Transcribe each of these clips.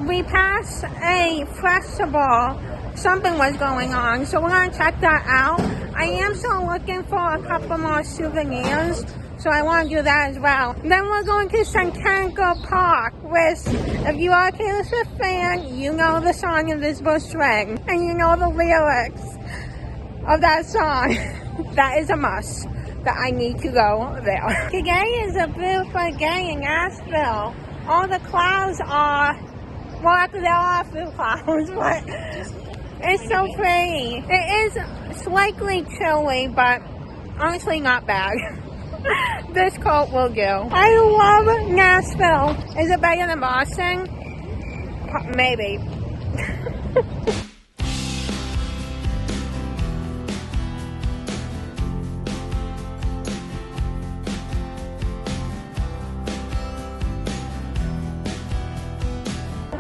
we passed a festival. Something was going on, so we're gonna check that out. I am still looking for a couple more souvenirs, so I want to do that as well. Then we're going to Centennial Park, which, if you are a Taylor Swift fan, you know the song Invisible String, and you know the lyrics of that song. That is a must, that I need to go there. Today is a beautiful day in Nashville. All the clouds are, well, after there are a few clouds, but it's so pretty. It is slightly chilly, but honestly not bad. This coat will do. I love Nashville. Is it better than Boston? Maybe.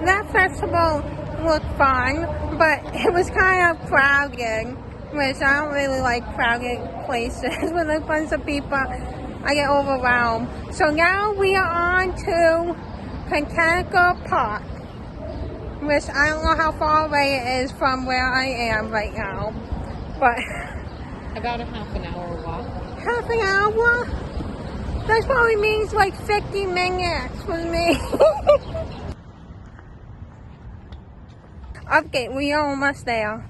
That festival looked fun, but it was kind of crowded, which I don't really like crowded places with a bunch of people. I get overwhelmed. So now we are on to Centennial Park, which I don't know how far away it is from where I am right now, but about a half an hour walk. Half an hour? That probably means like 50 minutes with me. Okay, we are almost there.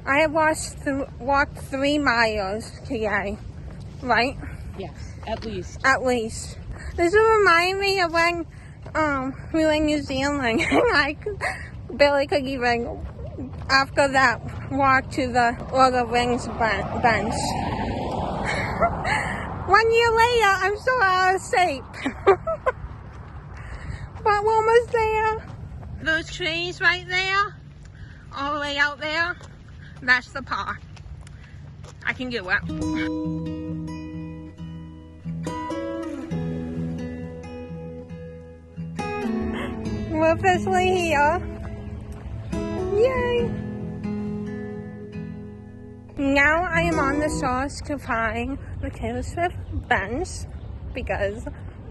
I have walked 3 miles today, right? Yes, at least. At least. This will remind me of when we were in New Zealand and I barely could even, after that, walk to the Lord of the Rings bench. 1 year later, I'm still out of shape. But we're almost there. Those trees right there, all the way out there, that's the park. I can do it. We're officially here. Yay! Now I am on the source to find the Taylor Swift bench because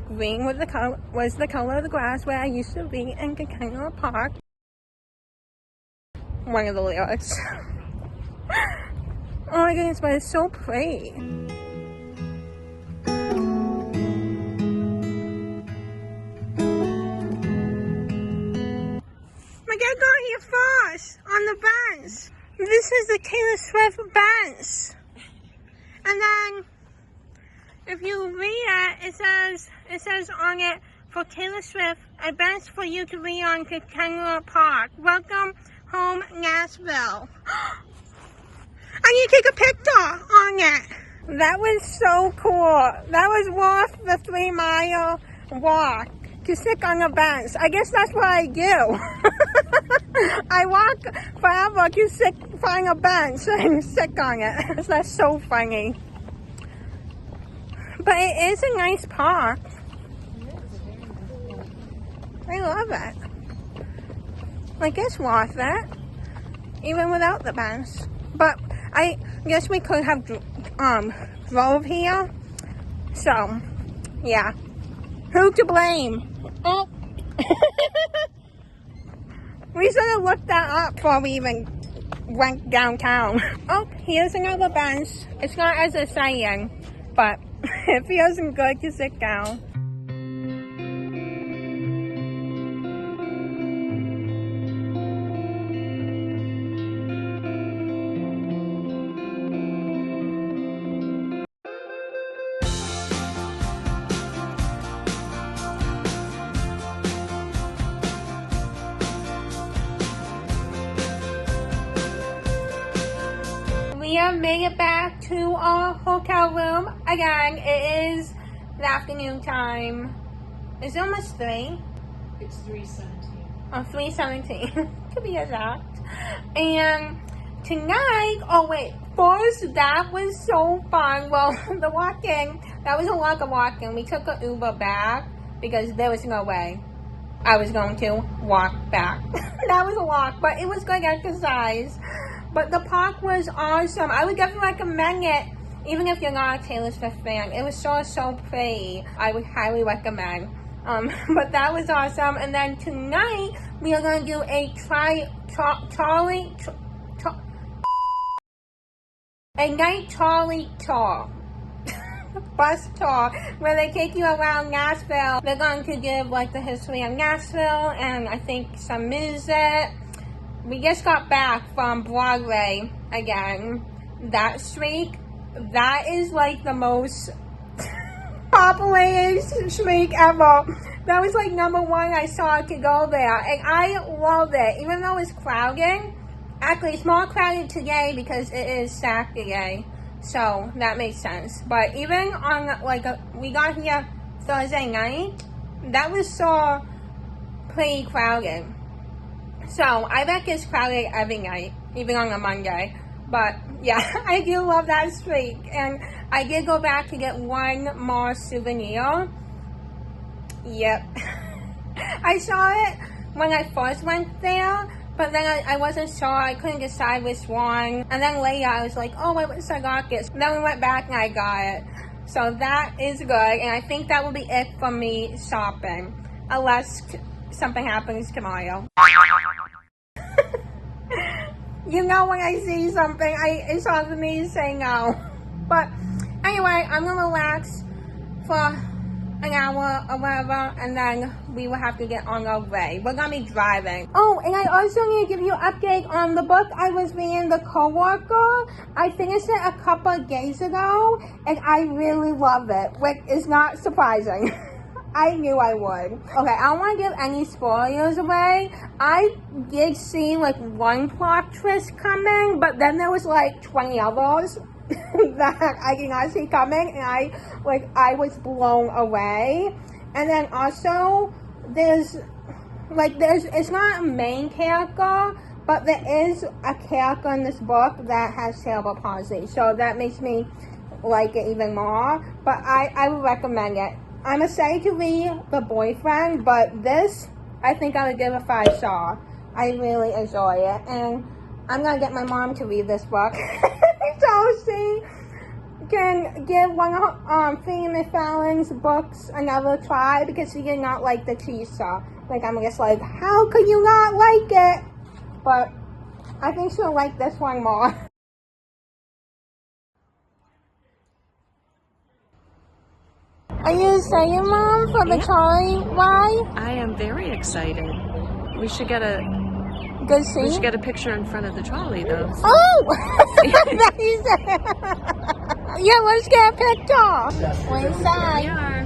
green was the color of the grass where I used to be in Centennial Park. One of the lyrics. Oh my goodness, but it's so pretty. I got here first on the bench. This is the Taylor Swift bench. And then if you read it, it says on it, for Taylor Swift, a bench for you to be on Centennial Park. Welcome home, Nashville. I need to take a picture on it. That was so cool. That was worth the 3-mile walk to sit on a bench. I guess that's what I do. I walk forever to find a bench and sit on it. That's so funny. But it is a nice park. I love it. Like, it's worth it, even without the bench. But I guess we could have drove here. So, yeah. Who to blame? Oh. We should have looked that up before we even went downtown. Oh, here's another bench. It's not as exciting, but it feels good to sit down. We have made it back to our hotel room. Again, it is the afternoon time. Is it almost 3? It's 3:17. Oh, 3:17 to be exact. And tonight, oh wait, first, that was so fun. Well, the walk-in, that was a lot of walking. We took an Uber back because there was no way I was going to walk back. That was a walk, but it was good exercise. But the park was awesome. I would definitely recommend it, even if you're not a Taylor Swift fan. It was so pretty. I would highly recommend. But that was awesome. And then tonight we are going to do a trolley tour. Bus tour where they take you around Nashville. They're going to give like the history of Nashville and I think some music. We just got back from Broadway again. That streak, that is like the most populated streak ever. That was like #1 I saw to go there, and I loved it. Even though it's crowded, actually it's more crowded today because it is Saturday, so that makes sense. But even on we got here Thursday night, that was so pretty crowded. So I bet it's crowded every night, even on a Monday. But yeah, I do love that streak. And I did go back to get one more souvenir. Yep. I saw it when I first went there, but then I wasn't sure. I couldn't decide which one. And then later I was like, oh, I wish I got this. Then we went back and I got it. So that is good. And I think that will be it for me shopping. Unless something happens tomorrow. You know when I see something, it's hard for me to say no. But anyway, I'm going to relax for an hour or whatever, and then we will have to get on our way. We're going to be driving. Oh, and I also need to give you an update on the book I was reading, The Coworker. I finished it a couple of days ago, and I really love it, which is not surprising. I knew I would. Okay, I don't want to give any spoilers away. I did see like one plot twist coming, but then there was like 20 others that I did not see coming, and I was blown away. And then also there's it's not a main character, but there is a character in this book that has cerebral palsy, so that makes me like it even more. But I would recommend it. I'm excited to read The Boyfriend, but this, I think I would give a 5-star. I really enjoy it, and I'm gonna get my mom to read this book so she can give one of Freeman Fallon's books another try, because she did not like the teaser. Like, I'm just like, how could you not like it? But I think she'll like this one more. Are you excited, Mom, for the trolley ride? I am very excited. We should get a Good seat? We should get a picture in front of the trolley, though. Oh! Yeah, let's get a picture. We're inside. We are.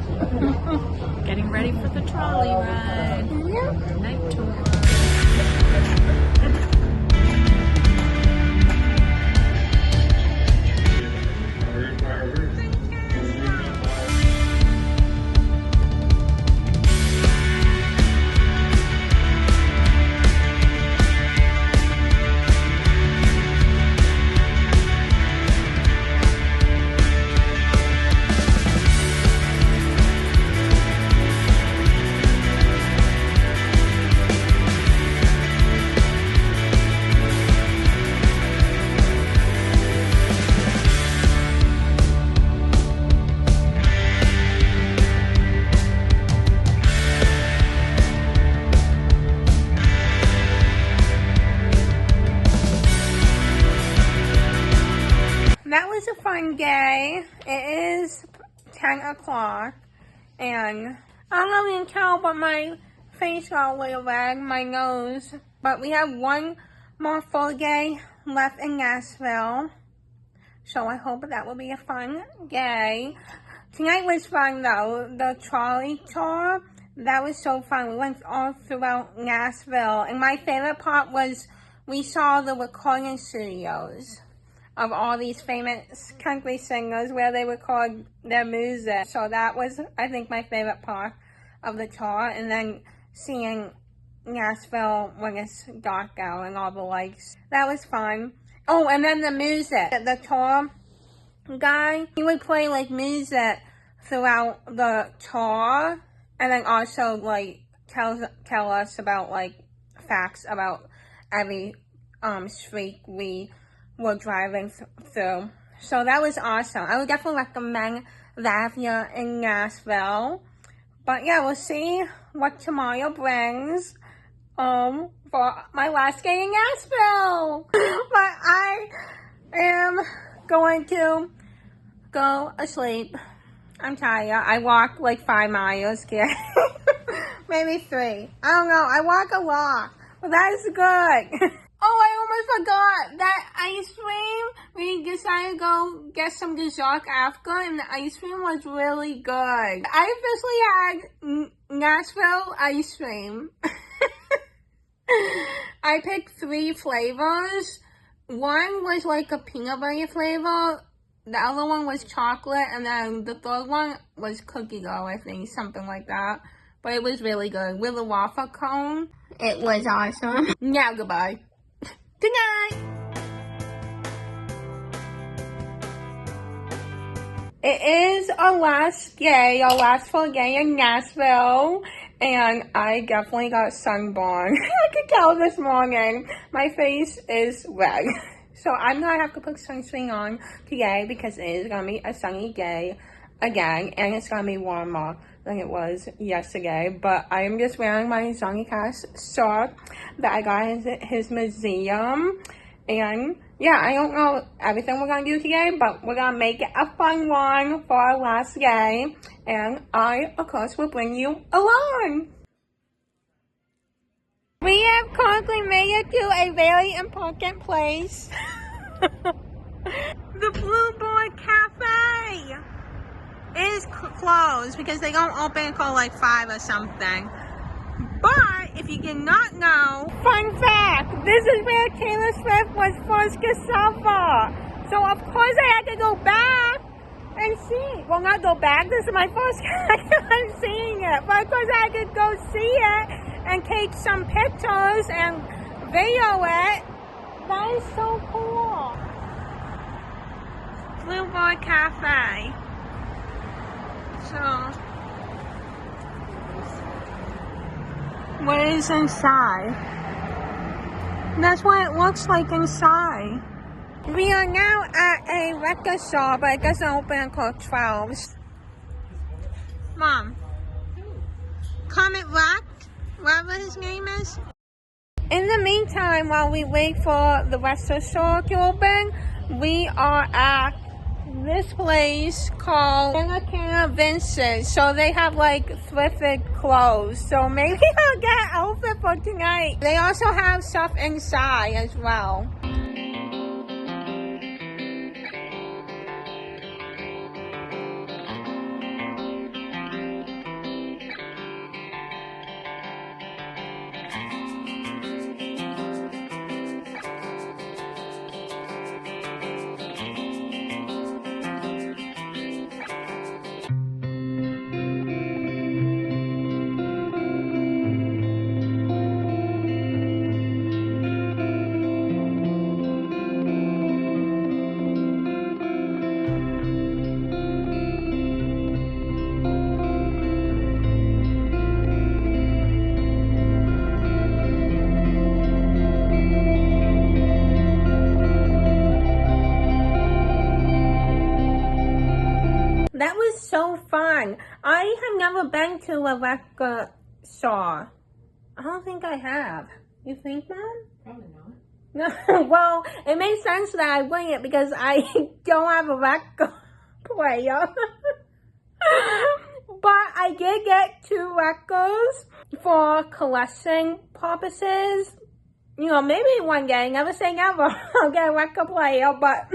Getting ready for the trolley ride. Yeah. Night tour. That was a fun day. It is 10 o'clock, and I don't know if you can tell, but my face got a little red, my nose. But we have one more full day left in Nashville, so I hope that will be a fun day. Tonight was fun though. The trolley tour, that was so fun. We went all throughout Nashville, and my favorite part was we saw the recording studios of all these famous country singers where they record their music. So that was, I think, my favorite part of the tour. And then seeing Nashville when it's dark out and all the lights. That was fun. Oh, and then the music. The tour guy, he would play like music throughout the tour, and then also like tell us about like facts about every street we were driving through. So that was awesome. I would definitely recommend that if you're in Nashville. But yeah, we'll see what tomorrow brings for my last day in Nashville. But I am going to go asleep. I'm tired. I walked like 5 miles here. Maybe 3. I don't know. I walk a lot. But that is good. Oh, I almost forgot that ice cream. We decided to go get some dessert after, and the ice cream was really good. I officially had Nashville ice cream. I picked 3 flavors. One was like a peanut butter flavor. The other one was chocolate, and then the third one was cookie dough, I think, something like that. But it was really good. With a waffle cone. It was awesome. Now, goodbye. Good night! It is our last day, our last full day in Nashville, and I definitely got sunburned. I could tell this morning. My face is red. So I'm gonna have to put sunscreen on today because it is gonna be a sunny day again, and it's gonna be warmer than it was yesterday. But I am just wearing my Johnny Cash shirt that I got in his museum. And yeah, I don't know everything we're gonna do today, but we're gonna make it a fun one for our last day. And I, of course, will bring you along. We have currently made it to a very important place. The Bluebird Cafe is closed because they don't open until like 5 or something. But if you did not know, fun fact, this is where Taylor Swift was first discovered. So of course I had to go back and see. Well, not go back, this is my first time seeing it. But of course I had to go see it and take some pictures and video it. That is so cool. Bluebird Cafe. So, what is inside? That's what it looks like inside. We are now at a record store, but it doesn't open until 12. Mom. Comet Rock, whatever his name is. In the meantime, while we wait for the rest of the store to open, we are at this place called Vincent. So they have like thrifted clothes. So maybe I'll get an outfit for tonight. They also have stuff inside as well. That was so fun. I have never been to a record store. I don't think I have. You think, Mom? Probably not. No. Well, it makes sense that I wouldn't because I don't have a record player. But I did get 2 records for collection purposes. You know, maybe one day, never say never, I'll get a record player, but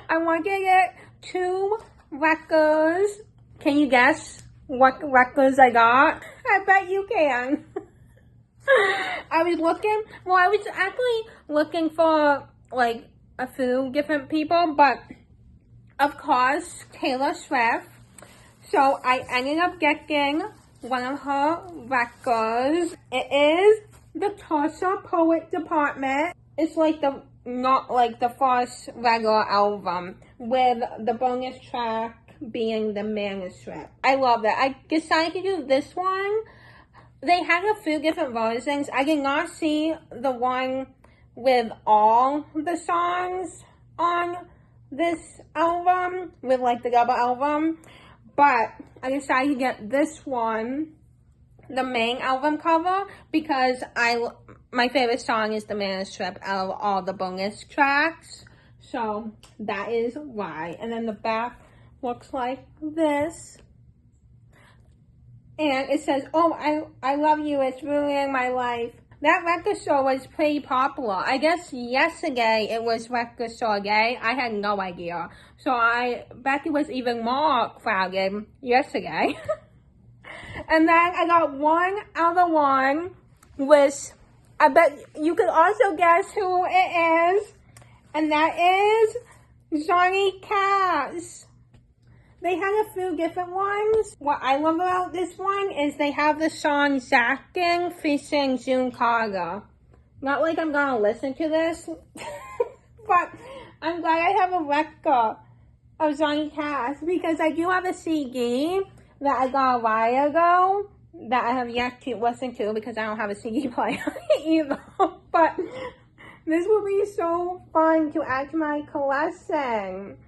I want to get 2 records. Can you guess what records I got? I bet you can. I was actually looking for like a few different people, but of course Taylor Swift. So I ended up getting one of her records. It is the Tulsa Poet Department. It's like not like the first regular album with the bonus track being the manuscript. I love it. I decided to do this one. They had a few different versions. I did not see the one with all the songs on this album, with like the double album. But I decided to get this one, the main album cover, because my favorite song is The Manuscript out of all the bonus tracks. So that is why. And then the back looks like this. And it says, "Oh, I love you, it's ruining my life." That record store was pretty popular. I guess yesterday it was record store day. I had no idea. So I bet it was even more crowded yesterday. And then I got one other one, which I bet you could also guess who it is. And that is Johnny Cash. They had a few different ones. What I love about this one is they have the song Zacking featuring June Carter. Not like I'm gonna listen to this, but I'm glad I have a record of Johnny Cash because I do have a CD that I got a while ago that I have yet to listen to because I don't have a CD player either. But this will be so fun to add to my collection.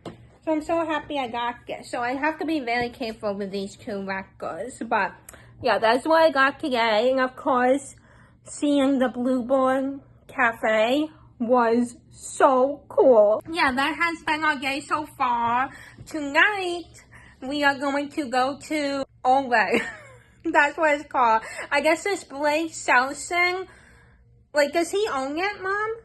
So I'm so happy I got this. So I have to be very careful with these two records. But yeah, that's what I got today. And of course, seeing the Bluebird Cafe was so cool. Yeah, that has been our day so far. Tonight, we are going to go to Ole. That's what it's called. I guess this Blake Selson. Like, does he own it, Mom?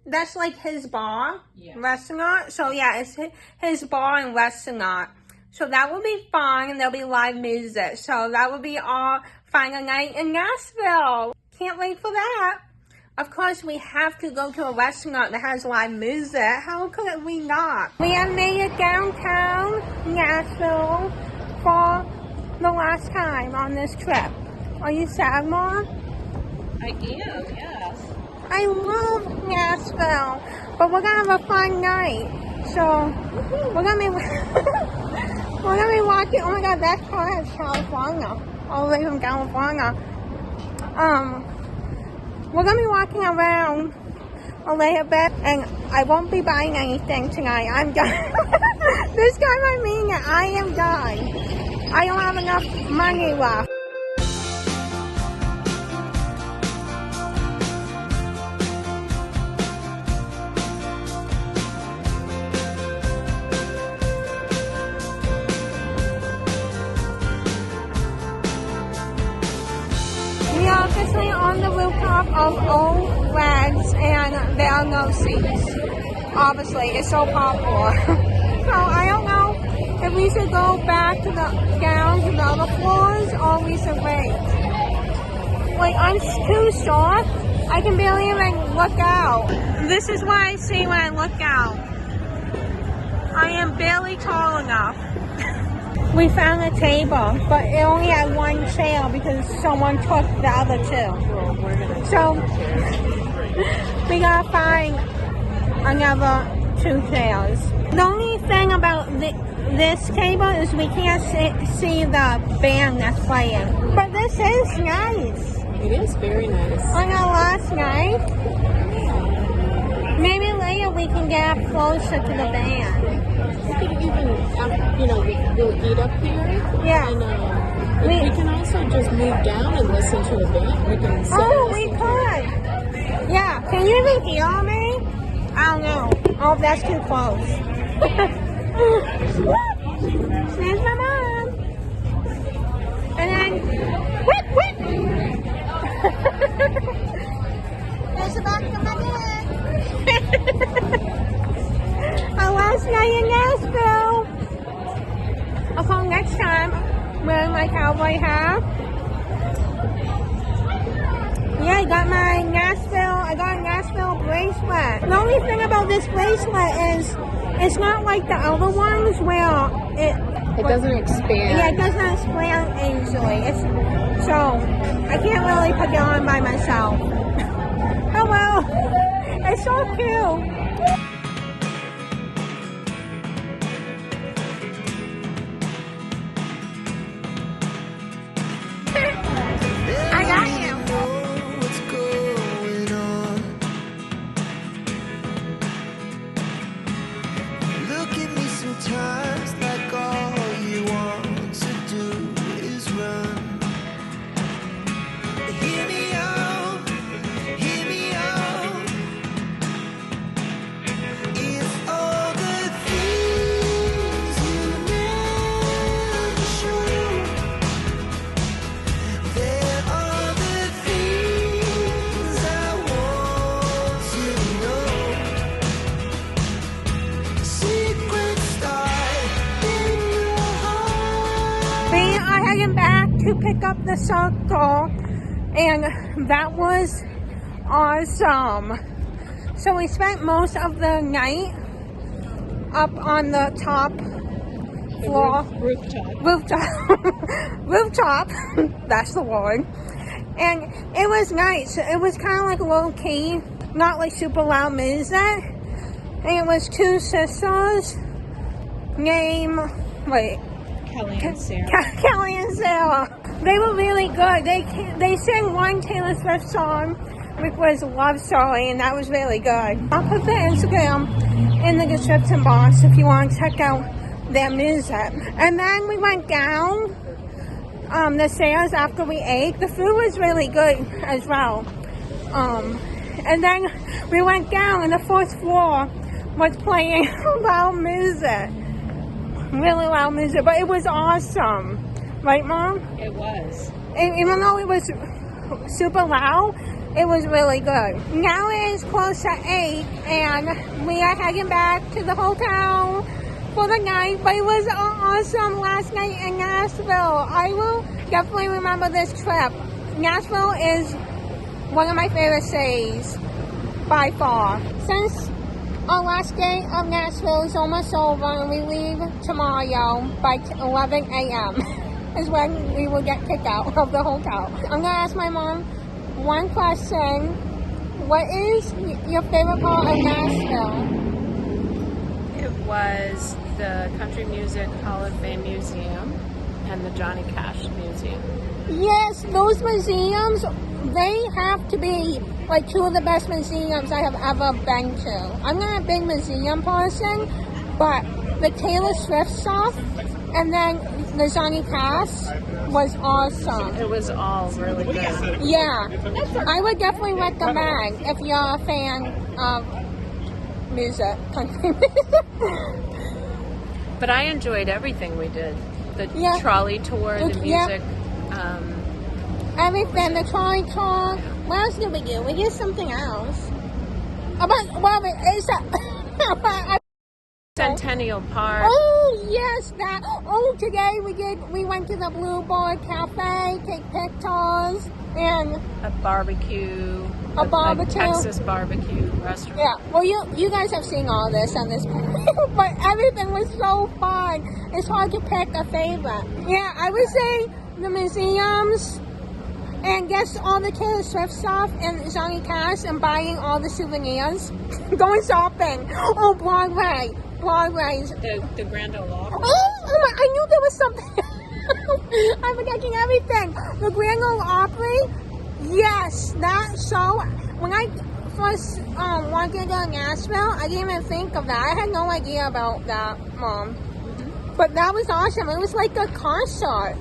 That's like his bar, restaurant. So yeah, it's his bar and restaurant. So that will be fun, and there'll be live music. So that will be our final night in Nashville. Can't wait for that. Of course, we have to go to a restaurant that has live music. How could we not? We have made it downtown Nashville for the last time on this trip. Are you sad, Mom? I am, yes. I love Nashville, but we're gonna have a fun night. So we're gonna be watching. Oh my God, that car is California, all the way from California. We're gonna be walking around a little bit, and I won't be buying anything tonight. I'm done. This time I mean it. I am done. I don't have enough money left. Officially on the rooftop of Old Rags, and there are no seats. Obviously, it's so popular. So I don't know if we should go back to down to the other floors or we should wait. Like, I'm too short. I can barely even look out. This is what I see when I look out. I am barely tall enough. We found a table, but it only had one chair because someone took the other two. So we gotta find another two chairs. The only thing about this table is we can't see the band that's playing. But this is nice. It is very nice. On our last night, maybe later we can get up closer to the band. We could even, we'll eat up here. Yeah. And we can also just move down and listen to the band. We can sit Oh, we could. Yeah. Can you even hear me? I don't know. Oh, that's too close. There's my mom. And then, whip. There's the back of my head. Our last night in Nashville. Okay, next time, wearing my cowboy hat. Yeah, I got a Nashville bracelet. The only thing about this bracelet is it's not like the other ones where it doesn't expand. Yeah, it doesn't expand easily. So I can't really put it on by myself. Oh well, it's so cute. Sometimes like all you want to pick up the circle, and that was awesome. So we spent most of the night up on the top floor. Rooftop. That's the word. And it was nice. It was kind of like low key, not like super loud music. And it was two sisters named, Kelly and Sarah. Kelly and Sarah. They were really good. They sang one Taylor Swift song, which was Love Story, and that was really good. I'll put their Instagram in the description box if you want to check out their music. And then we went down the stairs after we ate. The food was really good as well. And then we went down, and the fourth floor was playing loud music. Really loud music, but it was awesome. Right, Mom? It was. Even though it was super loud, it was really good. Now it is close to 8, and we are heading back to the hotel for the night, but it was awesome last night in Nashville. I will definitely remember this trip. Nashville is one of my favorite cities by far. Since our last day of Nashville is almost over, and we leave tomorrow by 11 a.m. is when we will get kicked out of the hotel. I'm gonna ask my mom one question. What is your favorite part of Nashville? It was the Country Music Hall of Fame Museum and the Johnny Cash Museum. Yes, those museums, they have to be like two of the best museums I have ever been to. I'm not a big museum person, but the Taylor Swift stuff and then the Johnny Cash was awesome. It was all really good. Yeah, I would definitely recommend if you're a fan of music, country music. But I enjoyed everything we did. The trolley tour, the music. Everything, the trolley tour. What else did we do? We did something else. Centennial Park. Oh yes, that. Oh, today we went to the Bluebird Cafe, take pictures, and a barbecue. A barbecue. A Texas barbecue restaurant. Yeah. Well, you guys have seen all this on this, but everything was so fun. It's hard to pick a favorite. Yeah, I would say the museums. And guess all the Taylor Swift stuff and Johnny Cash and buying all the souvenirs. Going shopping. Oh, Broadway. Broadway's. The Grand Ole Opry. Oh my, I knew there was something. I'm forgetting everything. The Grand Ole Opry. Yes, that show. When I first wanted to go to Nashville, I didn't even think of that. I had no idea about that, Mom. Mm-hmm. But that was awesome. It was like a concert.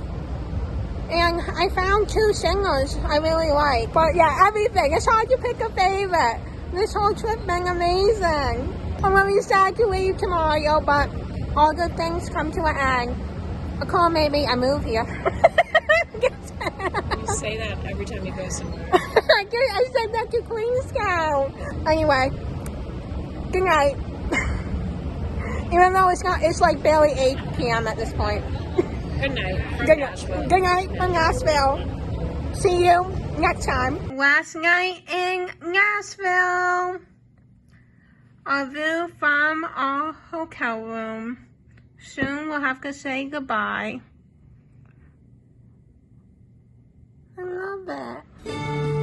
And I found two singers I really like. But yeah, everything. It's hard to pick a favorite. This whole trip been amazing. I'm really sad to leave tomorrow, but all good things come to an end. Or maybe I move here. You say that every time you go somewhere. I said that to Queen Scout. Anyway, good night. Even though it's like barely 8 p.m. at this point. Good night from Nashville. Good night from Nashville. See you next time. Last night in Nashville. A view from our hotel room. Soon we'll have to say goodbye. I love it.